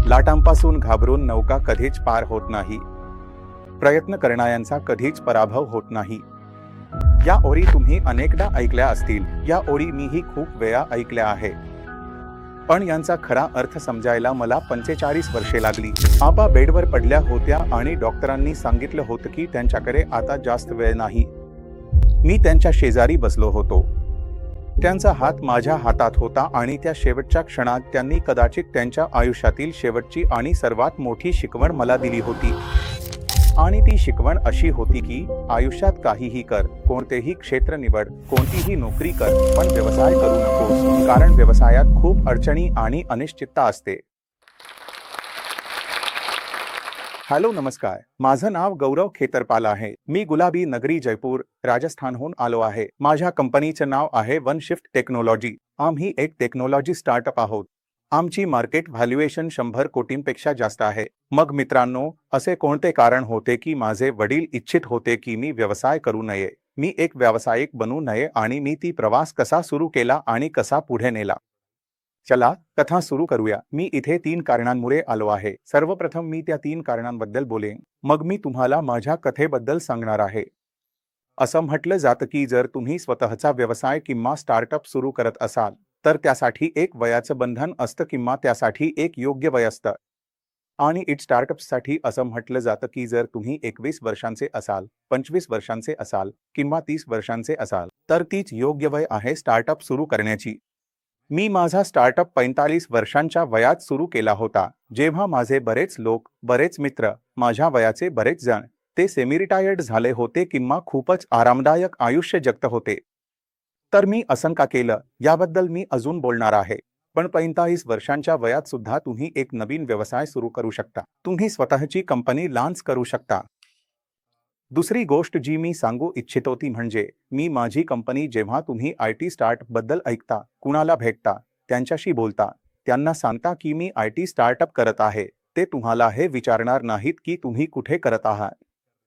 लाटांपासून घाबरून नौका कधीच पार होत नाही. प्रयत्न करणाऱ्यांचा कधीच पराभव होत नाही. या ओळी तुम्ही अनेकदा ऐकल्या असतील. या ओळी मीही खूप वेळा ऐकल्या आहे. पण यांचा खरा अर्थ समजायला मला 45 वर्षे लागली. आपा बेडवर पडल्या होत्या आणि डॉक्टरांनी सांगितलं होतं की त्यांच्याकडे आता जास्त वेळ नाही. मी त्यांच्या शेजारी बसलो होतो. त्यांचा हात माझ्या हातात होता आणि त्या शेवटच्या क्षणात त्यांनी कदाचित त्यांच्या आयुष्यातील शेवटची आणि सर्वात मोठी शिकवण मला दिली होती. आणि ती शिकवण अशी होती की आयुष्यात काहीही कर, कोणतेही क्षेत्र निवड, कोणतीही नोकरी कर, पण व्यवसाय करू नकोस, कारण व्यवसायात खूप अडचणी आणि अनिश्चितता असते. हॅलो, नमस्कार. माझं नाव गौरव खेतरपाल आहे. मी गुलाबी नगरी जयपूर, राजस्थानहून आलो आहे. माझ्या कंपनीचं नाव आहे वन शिफ्ट टेक्नॉलॉजी. आम्ही एक टेक्नॉलॉजी स्टार्टअप आहोत. आमची मार्केट व्हॅल्युएशन 100 कोटींपेक्षा जास्त आहे. मग मित्रांनो, असे कोणते कारण होते की माझे वडील इच्छित होते की मी व्यवसाय करू नये, मी एक व्यावसायिक बनू नये, आणि मी ती प्रवास कसा सुरू केला आणि कसा पुढे नेला? चला कथा सुरू करूया. मी इथे 3 कारणांमुळे आलो आहे. सर्वप्रथम मी त्या 3 कारणांबद्दल बोलेन. मग मी तुम्हाला माझ्या कथेबद्दल सांगणार आहे. असं म्हटलं जातं की जर तुम्ही स्वतःचा व्यवसाय किंवा स्टार्टअप सुरू करत असाल तर त्यासाठी एक वयाचं बंधन असतं किंवा त्यासाठी एक योग्य वय असतं. आणि इट स्टार्टअप्ससाठी असं म्हटलं जातं की जर तुम्ही 21 वर्षांचे असाल, 25 वर्षांचे असाल किंवा 30 वर्षांचे असाल तर तीच योग्य वय आहे स्टार्टअप सुरू करण्याची. मी माझा स्टार्टअप 45 वर्षांच्या वयात सुरू केला होता, जेव्हा माझे बरेच लोक, बरेच मित्र, माझ्या वयाचे बरेच जण ते सेमी रिटायर्ड झाले होते किंवा खूपच आरामदायक आयुष्य जगत होते. तर मी असं का केलं याबद्दल मी अजून बोलणार आहे. पण 45 वर्षांच्या वयात सुद्धा तुम्ही एक नवीन व्यवसाय सुरू करू शकता. तुम्ही स्वतःची कंपनी लॉन्च करू शकता. दुसरी गोष्ट जी मी सांगू इच्छितो ती म्हणजे मी माझी कंपनी, जेव्हा तुम्ही IT स्टार्टअप बद्दल ऐकता, कुणाला भेटता, त्यांच्याशी बोलता, त्यांना सांगता की मी IT स्टार्टअप करत आहे, ते तुम्हाला हे विचारणार नाहीत की तुम्ही कुठे करत आहात.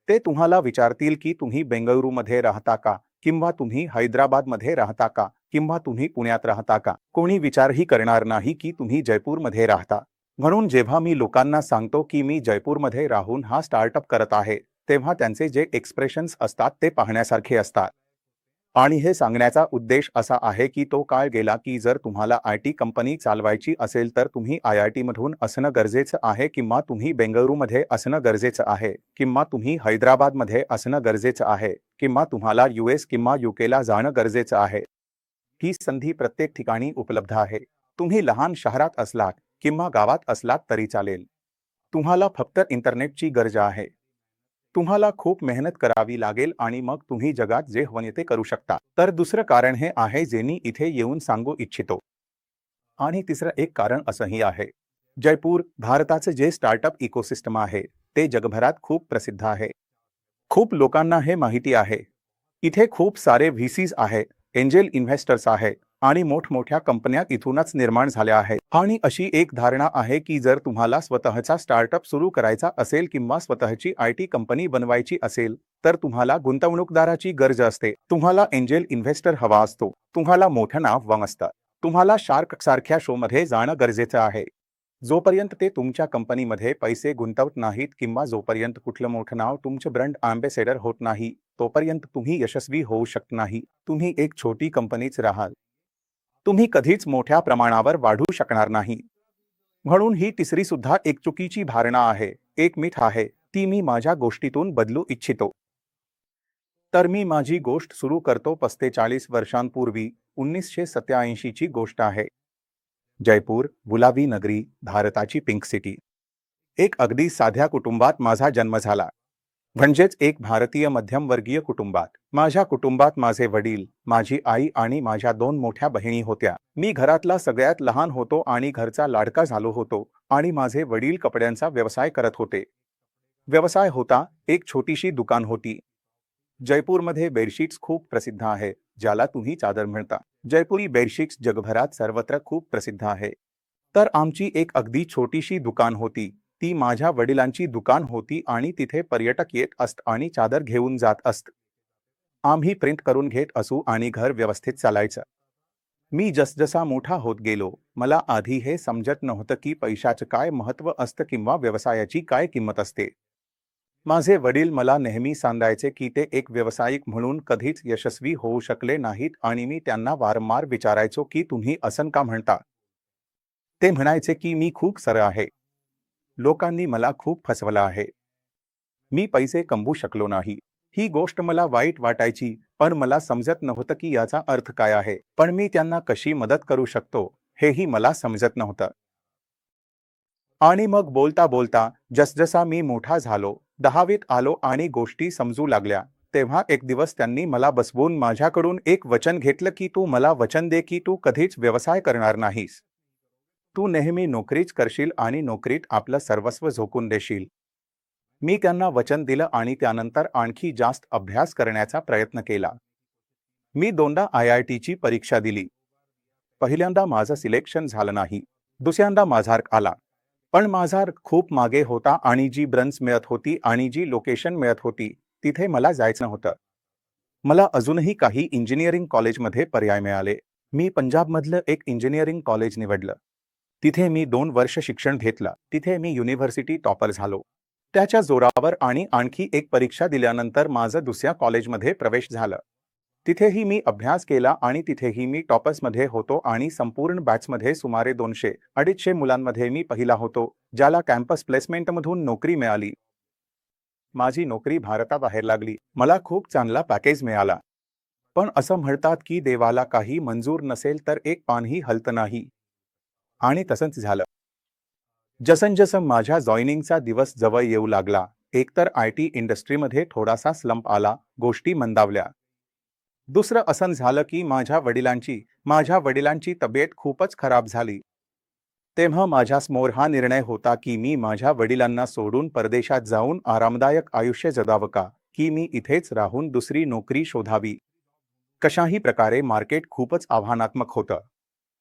ते तुम्हाला विचारतील की तुम्ही बेंगळुरूमध्ये राहता का, किंवा तुम्ही हैदराबादमध्ये राहता का, किंवा तुम्ही पुण्यात राहता का. कोणी विचारही करणार नाही की तुम्ही जयपूरमध्ये राहता. म्हणून जेव्हा मी लोकांना सांगतो की मी जयपूरमध्ये राहून हा स्टार्टअप करत आहे, तेव्हा त्यांचे जे एक्सप्रेशन्स असतात ते पाहण्यासारखे असतात. आणि हे सांगण्याचा उद्देश असा आहे की तो काळ गेला की जर तुम्हाला IT कंपनी चालवायची असेल तर तुम्ही IIT मधून असणं गरजेचं आहे, किंवा तुम्ही बेंगळुरूमध्ये असणं गरजेचं आहे, किंवा तुम्ही हैदराबादमध्ये असणं गरजेचं आहे, किंवा तुम्हाला US किंवा UKला जाणं गरजेचं आहे. ही संधी प्रत्येक ठिकाणी उपलब्ध आहे. तुम्ही लहान शहरात असलात किंवा गावात असलात तरी चालेल. तुम्हाला फक्त इंटरनेटची गरज आहे. तुम्हाला खूप मेहनत करावी लागेल आणि मग तुम्ही जगात जे हवं ते करू शकता. तर दुसरं कारण हे आहे जे मी इथे येऊन सांगू इच्छितो. आणि तिसरं एक कारण असंही आहे. जयपूर, भारताचे जे स्टार्टअप इकोसिस्टम आहे ते जगभरात खूप प्रसिद्ध आहे. खूप लोकांना हे माहिती आहे. इथे खूप सारे VCs आहे, एंजल इन्व्हेस्टर्स आहे, आणि मोठमोठ्या कंपन्या इथूनच निर्माण झाल्या आहेत. आणि अशी एक धारणा आहे की जर तुम्हाला स्वतःचा स्टार्टअप सुरू करायचा असेल किंवा स्वतःची IT कंपनी बनवायची असेल तर तुम्हाला गुंतवणूकदाराची गरज असते. तुम्हाला एंजल इन्व्हेस्टर हवा असतो. तुम्हाला मोठं नाव हवं असतं. तुम्हाला शार्क सारख्या शोमध्ये जाणं गरजेचं आहे. जोपर्यंत ते तुमच्या कंपनीमध्ये पैसे गुंतवत नाहीत किंवा जोपर्यंत कुठलं मोठं नाव तुमचं ब्रँड अँबॅसेडर होत नाही, तोपर्यंत तुम्ही यशस्वी होऊ शकत नाही. तुम्ही एक छोटी कंपनीच राहाल. तुम्ही कधीच मोठ्या प्रमाणावर वाढू शकणार नाही. म्हणून ही तिसरी सुद्धा एक चुकीची धारणा आहे, एक मिथ आहे, ती मी माझ्या गोष्टीतून बदलू इच्छितो. तर मी माझी गोष्ट सुरू करतो 45 वर्षांपूर्वी. 1987 ची गोष्ट आहे. जयपूर, गुलाबी नगरी, भारताची पिंक सिटी. एक अगदी साध्या कुटुंबात माझा जन्म झाला. म्हणजेच एक भारतीय मध्यमवर्गीय कुटुंबात. माझ्या कुटुंबात माझे वडील, माझी आई आणि माझ्या 2 मोठ्या बहिणी होत्या. मी घरातला सगळ्यात लहान होतो आणि घरचा लाडका झालो होतो, आणि माझे वडील कपड्यांचा व्यवसाय करत होते. व्यवसाय होता, एक छोटीशी दुकान होती. जयपूरमध्ये बेडशीट्स खूप प्रसिद्ध आहे, ज्याला तुम्ही चादर म्हणता. जयपुरी बेडशीट्स जगभरात सर्वत्र खूप प्रसिद्ध आहे. तर आमची एक अगदी छोटीशी दुकान होती. ती माझ्या वडिलांची दुकान होती आणि तिथे पर्यटक येत असत आणि चादर घेऊन जात असत. आम्ही प्रिंट करून घेत असू आणि घर व्यवस्थित चालायचं. मी जसजसा मोठा होत गेलो, मला आधी हे समजत नव्हतं की पैशाचं काय महत्त्व असतं किंवा व्यवसायाची काय किंमत असते. माझे वडील मला नेहमी सांगायचे की ते एक व्यावसायिक म्हणून कधीच यशस्वी होऊ शकले नाहीत आणि मी त्यांना वारंवार विचारायचो की तुम्ही असं का म्हणता? ते म्हणायचे की मी खूप सरळ आहे. लोकांनी मला खूप फसवलं आहे. मी पैसे कमवू शकलो नाही. ही गोष्ट मला वाईट वाटायची, पण मला समजत नव्हतं की याचा अर्थ काय आहे. पण मी त्यांना कशी मदत करू शकतो, हेही मला समजत नव्हतं. आणि मग बोलता बोलता जसजसा मी मोठा झालो, 10वीत आलो आणि गोष्टी समजू लागल्या, तेव्हा एक दिवस त्यांनी मला बसवून माझ्याकडून एक वचन घेतलं की तू मला वचन दे की तू कधीच व्यवसाय करणार नाहीस. तू नेहमी नोकरीच करशील आणि नोकरीत आपलं सर्वस्व झोकून देशील. मी त्यांना वचन दिलं आणि त्यानंतर आणखी जास्त अभ्यास करण्याचा प्रयत्न केला. मी दोनदा IITची परीक्षा दिली. पहिल्यांदा माझं सिलेक्शन झालं नाही. दुसऱ्यांदा माझा मार्क आला. पण माझा खूप मागे होता आणि जी ब्रँच मिळत होती आणि जी लोकेशन मिळत होती, तिथे मला जायचं नव्हतं. मला अजूनही काही इंजिनिअरिंग कॉलेजमध्ये पर्याय मिळाले. मी पंजाबमधलं एक इंजिनिअरिंग कॉलेज निवडलं. तिथे मी 2 वर्ष शिक्षण घेतलं. तिथे मी युनिव्हर्सिटी टॉपर झालो. त्याच्या जोरावर आणि आणखी एक परीक्षा दिल्यानंतर माझं दुसऱ्या कॉलेजमध्ये प्रवेश झालं. तिथेही मी अभ्यास केला आणि तिथेही मी टॉपर्समध्ये होतो आणि संपूर्ण बॅचमध्ये सुमारे 200-250 मुलांमध्ये मी पहिला होतो, ज्याला कॅम्पस प्लेसमेंटमधून नोकरी मिळाली. माझी नोकरी भारताबाहेर लागली. मला खूप चांगला पॅकेज मिळाला. पण असं म्हणतात की देवाला काही मंजूर नसेल तर एक पानही हलत नाही. आणि तसंच झालं. जसं माझ्या जॉइनिंगचा दिवस जवळ येऊ लागला, एकतर IT इंडस्ट्रीमध्ये थोडासा स्लंप आला, गोष्टी मंदावल्या. दुसरं असं झालं की माझ्या वडिलांची तब्येत खूपच खराब झाली. तेव्हा माझ्यासमोर हा निर्णय होता की मी माझ्या वडिलांना सोडून परदेशात जाऊन आरामदायक आयुष्य जगावं का, की मी इथेच राहून दुसरी नोकरी शोधावी. कशाही प्रकारे मार्केट खूपच आव्हानात्मक होतं.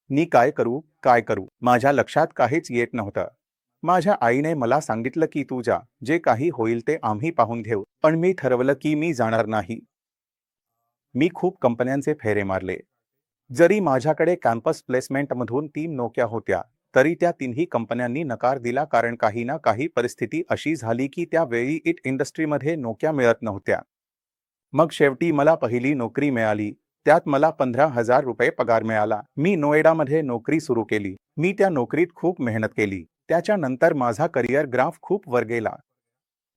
मी काय करू, काय करू? माझ्या लक्षात काहीच येत नव्हतं. माझ्या आईने मला सांगितलं की तू जा, जे काही होईल ते आम्ही पाहून घेऊ. पण मी ठरवलं की मी जाणार नाही. मी खूप कंपन्यांचे फेरे मारले. जरी माझ्याकडे कॅम्पस प्लेसमेंटमधून 3 नोकऱ्या होत्या, तरी त्या तिन्ही कंपन्यांनी नकार दिला कारण काही ना काही परिस्थिती अशी झाली की त्यावेळी IT इंडस्ट्रीमध्ये नोकऱ्या मिळत नव्हत्या. मग शेवटी मला पहिली नोकरी मिळाली. त्यात मला ₹15,000 पगार मिळाला. मी नोएडामध्ये नोकरी सुरू केली. मी त्या नोकरीत खूप मेहनत केली. त्याच्यानंतर माझा करिअर ग्राफ खूप वर गेला.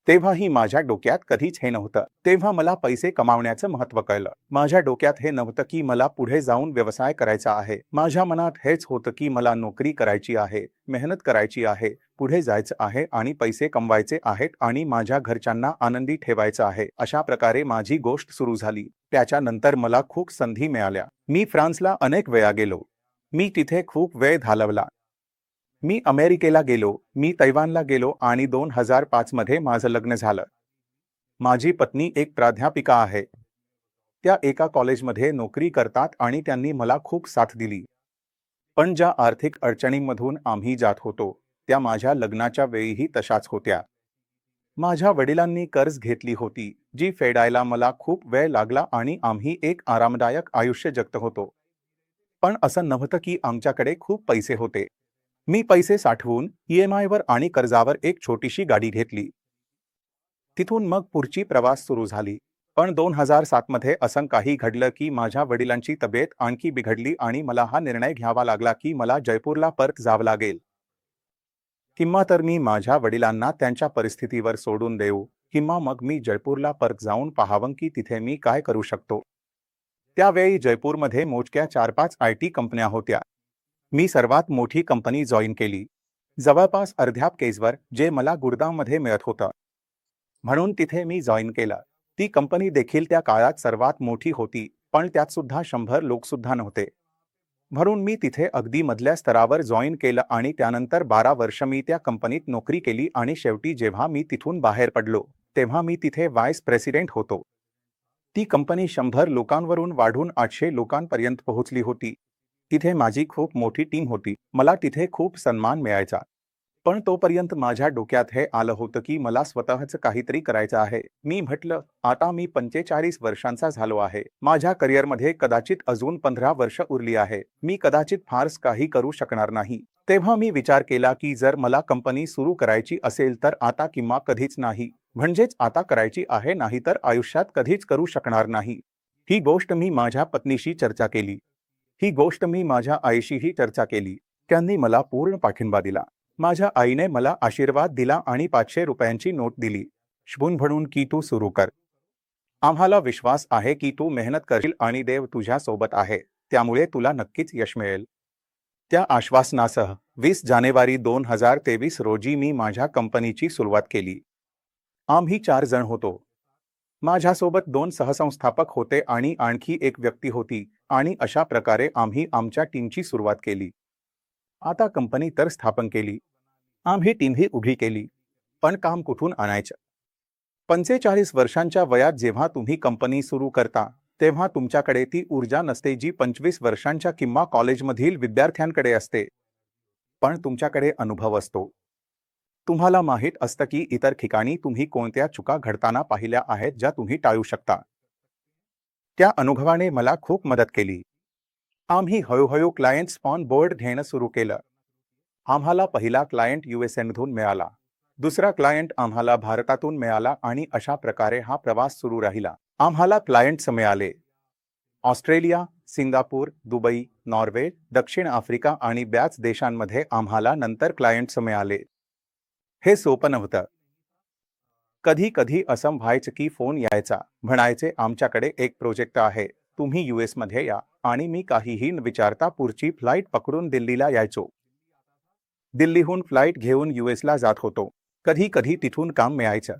तेव्हाही माझ्या डोक्यात कधीच हे नव्हतं. तेव्हा मला पैसे कमावण्याचं महत्त्व कळलं. माझ्या डोक्यात हे नव्हतं की मला पुढे जाऊन व्यवसाय करायचा आहे. माझ्या मनात हेच होतं की मला नोकरी करायची आहे, मेहनत करायची आहे, पुढे जायचं आहे आणि पैसे कमवायचे आहेत आणि माझ्या घरच्यांना आनंदी ठेवायचं आहे. अशा प्रकारे माझी गोष्ट सुरू झाली. त्याच्यानंतर मला खूप संधी मिळाल्या. मी फ्रान्सला अनेक वेळा गेलो. मी तिथे खूप वेळ घालवला. मी अमेरिकेला गेलो, मी तैवानला गेलो आणि 2005 मध्ये माझं लग्न झालं. माझी पत्नी एक प्राध्यापिका आहे. त्या एका कॉलेजमध्ये नोकरी करतात आणि त्यांनी मला खूप साथ दिली. पण ज्या आर्थिक अडचणींमधून आम्ही जात होतो, त्या माझ्या लग्नाच्या वेळीही तशाच होत्या. माझ्या वडिलांनी कर्ज घेतली होती, जी फेडायला मला खूप वेळ लागला आणि आम्ही एक आरामदायक आयुष्य जगत होतो. पण असं नव्हतं की आमच्याकडे खूप पैसे होते. मी पैसे साठवून EMIवर आणि कर्जावर एक छोटीशी गाडी घेतली. तिथून मग पुढची प्रवास सुरू झाली. पण 2007 मध्ये असं काही घडलं की माझ्या वडिलांची तब्येत आणखी बिघडली आणि मला हा निर्णय घ्यावा लागला की मला जयपूरला परत जावं लागेल. किंवा तर मी माझ्या वडिलांना त्यांच्या परिस्थितीवर सोडून देऊ, किंवा मग मी जयपूरला परत जाऊन पाहावं की तिथे मी काय करू शकतो. त्यावेळी जयपूरमध्ये मोजक्या 4-5 IT कंपन्या होत्या. मी सर्वात मोठी कंपनी जॉईन केली. जवळपास अर्ध्या केजवर जे मला गुडगावमध्ये मिळत होतं. म्हणून तिथे मी जॉईन केलं. ती कंपनी देखील त्या काळात सर्वात मोठी होती, पण त्यात सुद्धा 100 लोक सुद्धा नव्हते. म्हणून मी तिथे अगदी मधल्या स्तरावर जॉईन केलं आणि त्यानंतर 12 वर्ष मी त्या कंपनीत नोकरी केली आणि शेवटी जेव्हा मी तिथून बाहेर पडलो, तेव्हा मी तिथे व्हाईस प्रेसिडेंट होतो. ती कंपनी 100 लोकांवरून वाढून 800 लोकांपर्यंत पोहोचली होती. तिथे माझी खूप मोठी टीम होती. मला तिथे खूप सन्मान मिळायचा. पण तोपर्यंत माझ्या डोक्यात हे आलं होतं की मला स्वतःच काहीतरी करायचं आहे. मी म्हटलं, आता मी 45 वर्षांचा झालो आहे. माझ्या करिअरमध्ये कदाचित अजून 15 वर्ष उरली आहे. मी कदाचित फारच काही करू शकणार नाही. तेव्हा मी विचार केला की जर मला कंपनी सुरू करायची असेल तर आता किंवा कधीच नाही. म्हणजेच आता करायची आहे, नाही तर आयुष्यात कधीच करू शकणार नाही. ही गोष्ट मी माझ्या पत्नीशी चर्चा केली. ही गोष्ट मी माझ्या आईशीही चर्चा केली. त्यांनी मला पूर्ण पाठिंबा दिला. माझ्या आईने मला आशीर्वाद दिला आणि 500 रुपयांची नोट दिली. शुभून म्हणून की तू सुरू कर. आम्हाला विश्वास आहे की तू मेहनत करशील आणि देव तुझ्या सोबत आहे. त्यामुळे तुला नक्कीच यश मिळेल. त्या आश्वासनासह 20 जानेवारी 2023 रोजी मी माझ्या कंपनीची सुरुवात केली. आम्ही 4 जण होतो. माझ्यासोबत 2 सहसंस्थापक होते आणि आणखी एक व्यक्ती होती आणि अशा प्रकारे आम्ही आमच्या टीमची सुरुवात केली. आता कंपनी तर स्थापन केली. आम्ही टीमही उभी केली. पण काम कुठून आणायचं? 45 वर्षांच्या वयात जेव्हा तुम्ही कंपनी सुरू करता, तेव्हा तुमच्याकडे ती ऊर्जा नसते जी 25 वर्षांच्या किंवा कॉलेजमधील विद्यार्थ्यांकडे असते. पण तुमच्याकडे अनुभव असतो. तुम्हाला माहीत असतं की इतर ठिकाणी तुम्ही कोणत्या चुका घडताना पाहिल्या आहेत ज्या तुम्ही टाळू शकता. त्या अनुभवाने मला खूप मदत केली. आम्ही हळूहळू क्लायंट्स ऑन बोर्ड घेणं सुरू केलं. आम्हाला पहिला क्लायंट यूएसएमधून मिळाला. दुसरा क्लायंट आम्हाला भारतातून मिळाला आणि अशा प्रकारे हा प्रवास सुरू राहिला. आम्हाला क्लायंट्स मिळाले ऑस्ट्रेलिया, सिंगापूर, दुबई, नॉर्वे, दक्षिण आफ्रिका आणि बऱ्याच देशांमध्ये आम्हाला नंतर क्लायंट्स मिळाले. हे सोपं नव्हतं. कधी कधी असं व्हायचं की फोन यायचा, म्हणायचे आमच्याकडे एक प्रोजेक्ट आहे, तुम्ही यूएस मध्ये या, आणि मी काहीही न विचारता पुढची फ्लाईट पकडून दिल्लीला यायचो. दिल्लीहून फ्लाईट घेऊन यूएसला जात होतो. कधी कधी तिथून काम मिळायचं.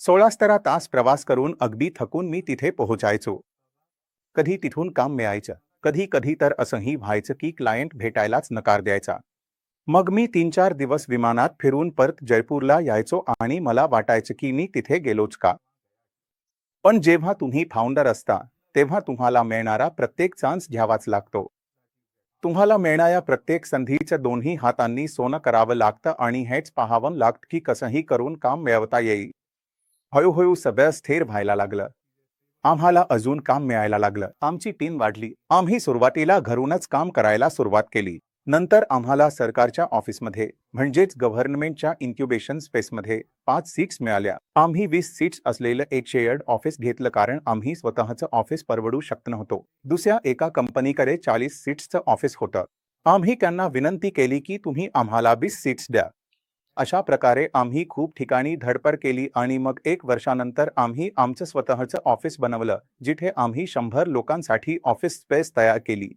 16-17 तास प्रवास करून अगदी थकून मी तिथे पोहोचायचो. कधी तिथून काम मिळायचं, कधी कधी तर असंही व्हायचं की क्लायंट भेटायलाच नकार द्यायचा. मग मी 3-4 दिवस विमानात फिरून परत जयपूरला यायचो आणि मला वाटायचं की मी तिथे गेलोच का. पण जेव्हा तुम्ही फाउंडर असता, तेव्हा तुम्हाला मिळणारा प्रत्येक चान्स घ्यावाच लागतो. तुम्हाला मिळणाऱ्या प्रत्येक संधीचं दोन्ही हातांनी सोनं करावं लागतं आणि हेच पाहावं लागतं की कसंही करून काम मिळवता येईल. हळूहळू सगळं स्थिर व्हायला लागलं. आम्हाला अजून काम मिळायला लागलं. आमची टीम वाढली. आम्ही सुरुवातीला घरूनच काम करायला सुरुवात केली. नंतर आम्हाला सरकारच्या ऑफिसमध्ये, म्हणजेच गव्हर्नमेंटच्या इन्क्युबेशन स्पेसमध्ये 5 सीट्स मिळाल्या. आम्ही 20 सीट्स असलेलं एक शेअर्ड ऑफिस घेतलं कारण आम्ही स्वतःचं ऑफिस परवडू शकत नव्हतो. दुसऱ्या एका कंपनीकडे 40 सीट्सचं ऑफिस होतं. आम्ही त्यांना विनंती केली की तुम्ही आम्हाला 20 सीट्स द्या. अशा प्रकारे आम्ही खूप ठिकाणी धडपड केली आणि मग 1 वर्षानंतर आम्ही आमचं स्वतःचं ऑफिस बनवलं, जिथे आम्ही 100 लोकांसाठी ऑफिस स्पेस तयार केली.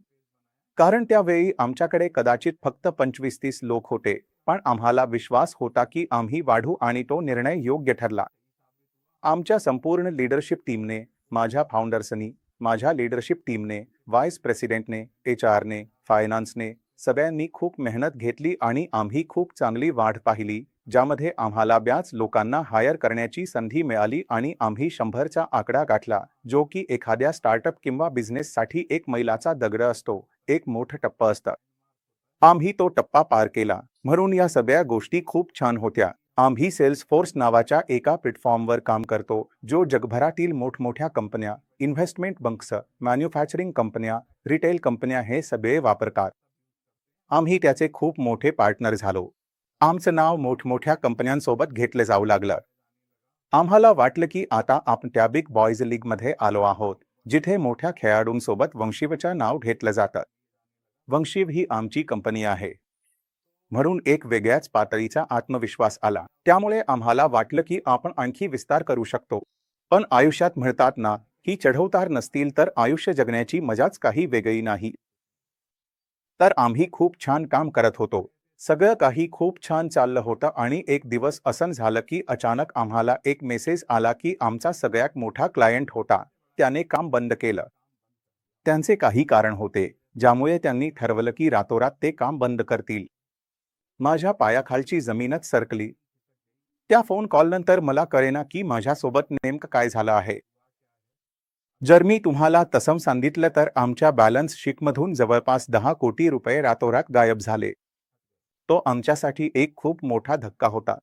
कारण त्यावेळी आमच्याकडे कदाचित फक्त 25-30 लोक होते, पण आम्हाला विश्वास होता की आम्ही वाढू आणि तो निर्णय योग्य ठरला. आमच्या संपूर्ण लीडरशिप टीमने, माझ्या फाउंडर्सनी, माझ्या लीडरशिप टीमने, व्हाईस प्रेसिडेंटने, एचआरने, फायनान्सने, सगळ्यांनी खूप मेहनत घेतली आणि आम्ही खूप चांगली वाढ पाहिली, ज्यामध्ये आम्हाला बऱ्याच लोकांना हायर करण्याची संधी मिळाली आणि आम्ही 100चा आकडा गाठला, जो की एखाद्या स्टार्टअप किंवा बिझनेससाठी एक मैलाचा दगड असतो, एक मोठं टप्पा असतं. आम्ही तो टप्पा पार केला, म्हणून या सगळ्या गोष्टी खूप छान होत्या. आम्ही सेल्सफोर्स नावाच्या एका प्लॅटफॉर्मवर काम करतो, जो जगभरातील मोठमोठ्या कंपन्या, इन्व्हेस्टमेंट बँक्स, मॅन्युफॅक्चरिंग कंपन्या, रिटेल कंपन्या हे सगळे वापरतात. आम्ही त्याचे खूप मोठे पार्टनर झालो. आमचं नाव मोठमोठ्या कंपन्यांसोबत घेतलं जाऊ लागलं. आम्हाला वाटलं की आता आपण त्या बिग बॉयज लीगमध्ये आलो आहोत, जिथे मोठ्या खेळाडूंसोबत वंशिवचं नाव घेतलं जातं. वंशिव ही आमची कंपनी आहे, म्हणून एक वेगळ्याच पातळीचा आत्मविश्वास आला. त्यामुळे आम्हाला वाटलं की आपण आणखी विस्तार करू शकतो. पण आयुष्यात म्हणतात ना, ही चढउतार नसतील तर आयुष्य जगण्याची मजाच काही वेगळी नाही. तर आम्ही खूप छान काम करत होतो. सगळं काही खूप छान चाललं होतं आणि एक दिवस असं झालं की अचानक आम्हाला एक मेसेज आला की आमचा सगळ्यात मोठा क्लायंट होता, त्याने काम बंद केलं. त्यांचे काही कारण होते, ज्यामुळे त्यांनी ठरवलं की रातोरात ते काम बंद करतील. माझ्या पायाखालची जमीनच सरकली. त्या फोन कॉलनंतर मला कळेना की माझ्यासोबत नेमकं काय झालं आहे. जर मी तुम्हाला तसं सांगितलं तर आमच्या बॅलन्स शीटमधून जवळपास 10 कोटी रुपये रातोरात गायब झाले. तो आमच्यासाठी एक खूप मोठा धक्का होता.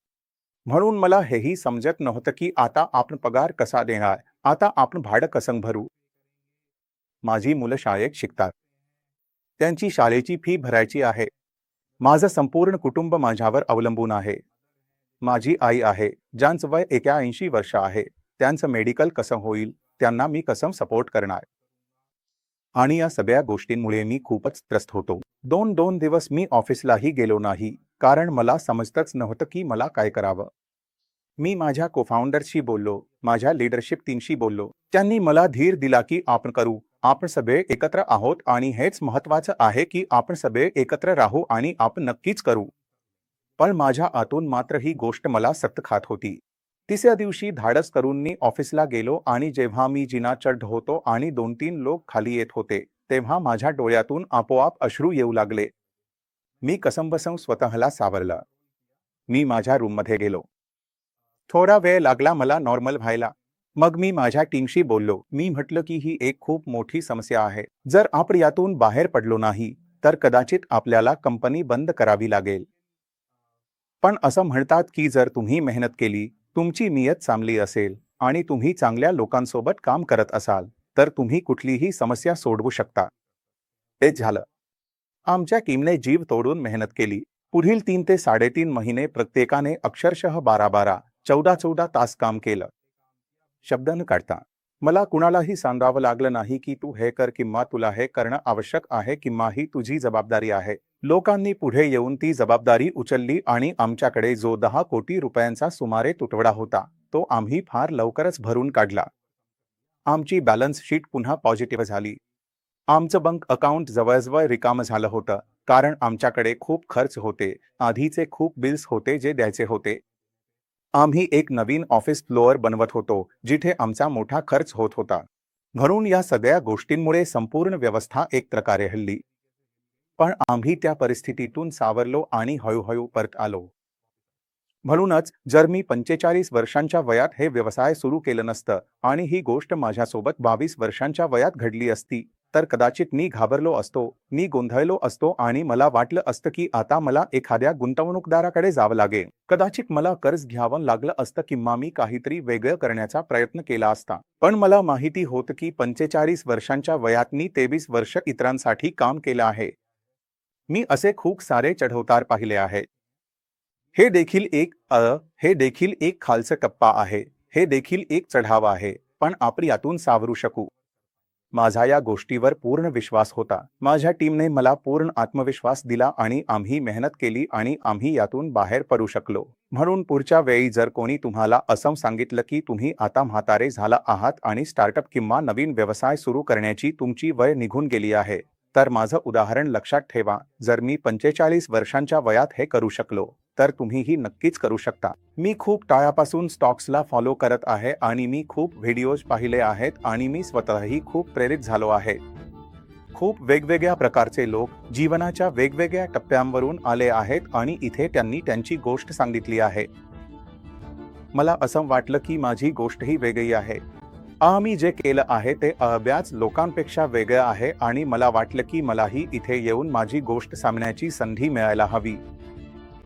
म्हणून मला हेही समजत नव्हतं की आता आपण पगार कसा देणार, आता आपण भाडं कसं भरू. माझी मुलं शाळेत शिकतात, त्यांची शाळेची फी भरायची आहे. माझं संपूर्ण कुटुंब माझ्यावर अवलंबून आहे. माझी आई आहे, ज्यांचं वय 81 वर्ष आहे. त्यांचं मेडिकल कसं होईल, त्यांना मी कसं सपोर्ट करणार. आणि या सगळ्या गोष्टींमुळे मी खूपच त्रस्त होतो. 2 दिवस मी ऑफिसलाही गेलो नाही, कारण मला समजतच नव्हतं की मला काय करावं. मी माझ्या कोफाउंडर्सशी बोललो, माझ्या लीडरशिप टीमशी बोललो. त्यांनी मला धीर दिला की आपण करू, आपण सगळे एकत्र आहोत आणि हेच महत्त्वाचं आहे की आपण सगळे एकत्र राहू आणि आपण नक्कीच करू. पण माझ्या आतून मात्र ही गोष्ट मला सक्त खात होती. तिसऱ्या दिवशी धाडस करून मी ऑफिसला गेलो आणि जेव्हा मी जिना चढ होतो आणि 2-3 लोक खाली येत होते, तेव्हा माझ्या डोळ्यातून आपोआप अश्रू येऊ लागले. मी कसंबसं स्वतःला सावरलं. मी माझ्या रूममध्ये गेलो. थोडा वेळ लागला मला नॉर्मल व्हायला. मग मी माझ्या टीमशी बोललो. मी म्हटलं की ही एक खूप मोठी समस्या आहे. जर आपण यातून बाहेर पडलो नाही, तर कदाचित आपल्याला कंपनी बंद करावी लागेल. पण असं म्हणतात की जर तुम्ही मेहनत केली, तुमची नियत चांगली असेल आणि तुम्ही चांगल्या लोकांसोबत काम करत असाल, तर तुम्ही कुठलीही समस्या सोडवू शकता. तेच झालं. आमच्या टीमने जीव तोडून मेहनत केली. पुढील 3 ते 3.5 महिने प्रत्येकाने अक्षरशः 12-12, 14-14 तास काम केलं. शब्द न काढता. मला कुणालाही सांगावं लागलं नाही की तू हे कर किंवा तुला हे करणं आवश्यक आहे किंवा ही तुझी जबाबदारी आहे. लोकांनी पुढे येऊन ती जबाबदारी उचलली आणि आमच्याकडे जो 10 कोटी रुपयांचा सुमारे तुटवडा होता, तो आम्ही फार लवकरच भरून काढला. आमची बॅलन्स शीट पुन्हा पॉझिटिव्ह झाली. आमचं बँक अकाउंट जवळजवळ रिकामं झालं होतं, कारण आमच्याकडे खूप खर्च होते. आधीचे खूप बिल्स होते जे द्यायचे होते. आम्ही एक नवीन ऑफिस फ्लोअर बनवत होतो, जिथे आमचा मोठा खर्च होत होता. म्हणून या सगळ्या गोष्टींमुळे संपूर्ण व्यवस्था एक प्रकारे हलली. पण आम्ही त्या परिस्थितीतून सावरलो आणि हळूहळू परत आलो. म्हणूनच जर मी 45 वर्षांच्या वयात हे व्यवसाय सुरू केलं नसतं आणि ही गोष्ट माझ्यासोबत 22 वर्षांच्या वयात घडली असती, तर कदाचित मी घाबरलो असतो, मी गोंधळलो असतो आणि मला वाटलं असतं की आता मला एखाद्या गुंतवणूकदाराकडे जावं लागेल. कदाचित मला कर्ज घ्यावं लागलं असतं किंवा मी काहीतरी वेगळं करण्याचा प्रयत्न केला असता. पण मला माहिती होतं की 45 वर्षांच्या वयात मी 23 वर्ष इतरांसाठी काम केलं आहे. मी असे खूप सारे चढउतार पाहिले आहेत. हे देखील एक खालचा टप्पा आहे. हे देखील एक चढाव आहे. पण आपण यातून सावरू शकू. माझा या गोष्टीवर पूर्ण विश्वास होता. माझ्या टीमने मला पूर्ण आत्मविश्वास दिला आणि आम्ही मेहनत केली आणि आम्ही यातून बाहेर पडू शकलो. म्हणून पुढच्या वेळी जर कोणी तुम्हाला असं सांगितलं की तुम्ही आता म्हातारे झाला आहात आणि स्टार्टअप किंवा नवीन व्यवसाय सुरू करण्याची तुमची वय निघून गेली आहे, तर माझं उदाहरण लक्षात ठेवा. जर मी 45 वर्षांच्या वयात हे करू शकलो, तर तुम्हीही नक्कीच करू शकता. मी खूप टाळापासून स्टॉक्सला फॉलो करत आहे आणि मी खूप व्हिडिओज पाहिले आहेत आणि मी स्वतःही खूप प्रेरित झालो आहे. खूप वेगवेगळ्या प्रकारचे लोक जीवनाच्या वेगवेगळ्या टप्प्यांवरून आले आहेत आणि इथे त्यांनी त्यांची गोष्ट सांगितली आहे. मला असं वाटलं की माझी गोष्टही वेगळी आहे. आम्ही जे केलं आहे ते बऱ्याच लोकांपेक्षा वेगळं आहे आणि मला वाटलं की मलाही इथे येऊन माझी गोष्ट सांगण्याची संधी मिळायला हवी.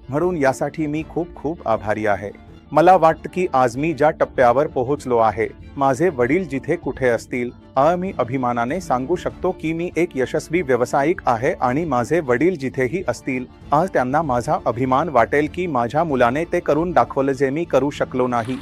म्हणून यासाठी मी खूप खूप आभारी आहे. मला वाटतं की आज मी ज्या टप्प्यावर पोहोचलो आहे, माझे वडील जिथे कुठे असतील, मी अभिमानाने सांगू शकतो की मी एक यशस्वी व्यावसायिक आहे आणि माझे वडील जिथेही असतील, आज त्यांना माझा अभिमान वाटेल की माझ्या मुलाने ते करून दाखवलं जे मी करू शकलो नाही.